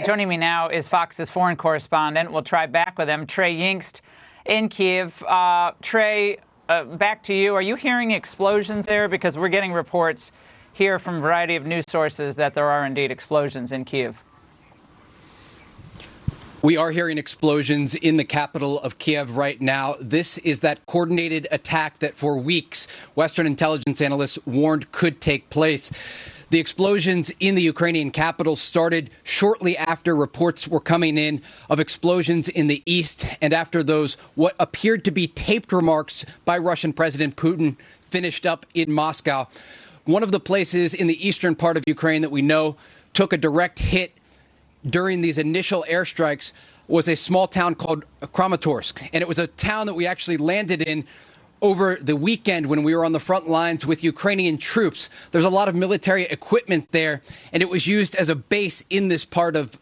Joining me now is Fox's foreign correspondent. We'll try back with him, Trey Yingst in Kyiv. Trey, back to you. Are you hearing explosions there? Because we're getting reports here from a variety of news sources that there are indeed explosions in Kyiv. We are hearing explosions in the capital of Kyiv right now. This is that coordinated attack that for weeks Western intelligence analysts warned could take place. The explosions in the Ukrainian capital started shortly after reports were coming in of explosions in the east and after those what appeared to be taped remarks by Russian President Putin finished up in Moscow. One of the places in the eastern part of Ukraine that we know took a direct hit during these initial airstrikes was a small town called Kramatorsk. And it was a town that we actually landed in over the weekend when we were on the front lines with Ukrainian troops. There's a lot of military equipment there, and it was used as a base in this part of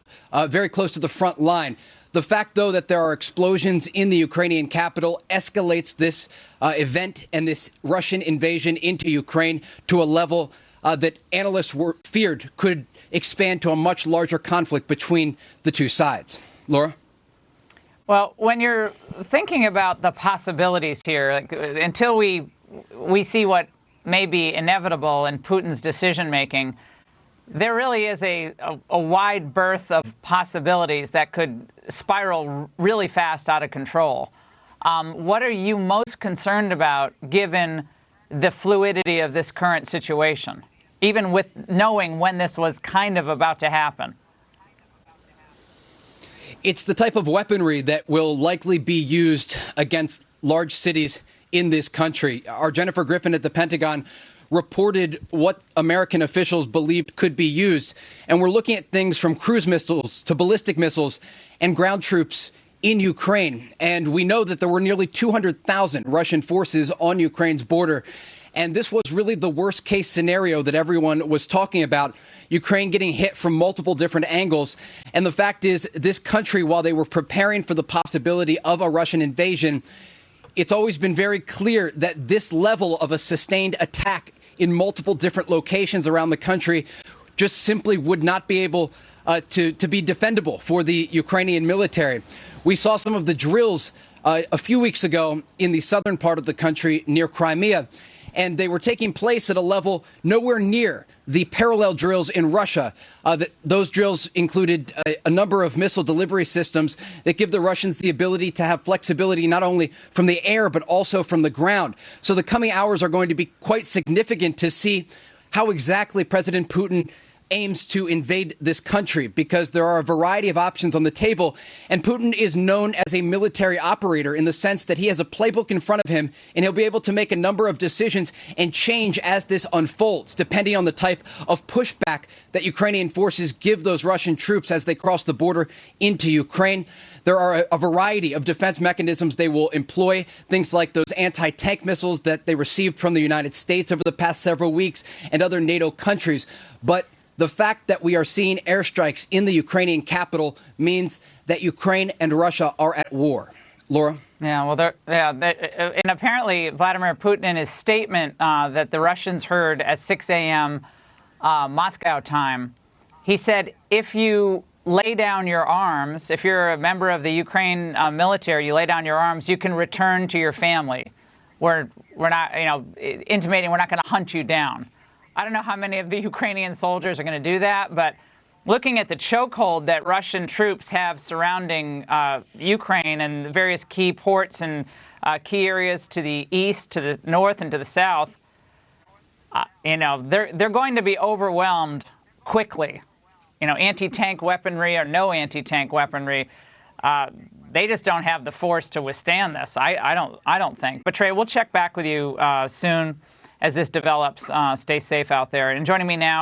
very close to the front line. The fact, though, that there are explosions in the Ukrainian capital escalates this event and this Russian invasion into Ukraine to a level that analysts feared could expand to a much larger conflict between the two sides. Laura? Well, when you're thinking about the possibilities here, until we see what may be inevitable in Putin's decision-making, there really is a wide berth of possibilities that could spiral really fast out of control. What are you most concerned about given the fluidity of this current situation, even with knowing when this was kind of about to happen? It's the type of weaponry that will likely be used against large cities in this country. Our Jennifer Griffin at the Pentagon reported what American officials believed could be used. And we're looking at things from cruise missiles to ballistic missiles and ground troops in Ukraine. And we know that there were nearly 200,000 Russian forces on Ukraine's border. And this was really the worst case scenario that everyone was talking about, Ukraine getting hit from multiple different angles. And the fact is, this country, while they were preparing for the possibility of a Russian invasion, it's always been very clear that this level of a sustained attack in multiple different locations around the country just simply would not be able to be defendable for the Ukrainian military. We saw some of the drills a few weeks ago in the southern part of the country near Crimea. And they were taking place at a level nowhere near the parallel drills in Russia. Those drills included a number of missile delivery systems that give the Russians the ability to have flexibility not only from the air, but also from the ground. So the coming hours are going to be quite significant to see how exactly President Putin aims to invade this country, because there are a variety of options on the table. And Putin is known as a military operator in the sense that he has a playbook in front of him, and he'll be able to make a number of decisions and change as this unfolds, depending on the type of pushback that Ukrainian forces give those Russian troops as they cross the border into Ukraine. There are a variety of defense mechanisms they will employ, things like those anti-tank missiles that they received from the United States over the past several weeks and other NATO countries. But the fact that we are seeing airstrikes in the Ukrainian capital means that Ukraine and Russia are at war. Laura? Yeah, well, and apparently Vladimir Putin, in his statement that the Russians heard at 6 a.m. Moscow time, he said, if you lay down your arms, if you're a member of the Ukraine military, you lay down your arms, you can return to your family. We're not, intimating we're not going to hunt you down. I don't know how many of the Ukrainian soldiers are going to do that, but looking at the chokehold that Russian troops have surrounding Ukraine and various key ports and key areas to the east, to the north, and to the south, they're going to be overwhelmed quickly. Anti-tank weaponry or no anti-tank weaponry, they just don't have the force to withstand this. I don't think. But Trey, we'll check back with you soon as this develops. Stay safe out there. And joining me now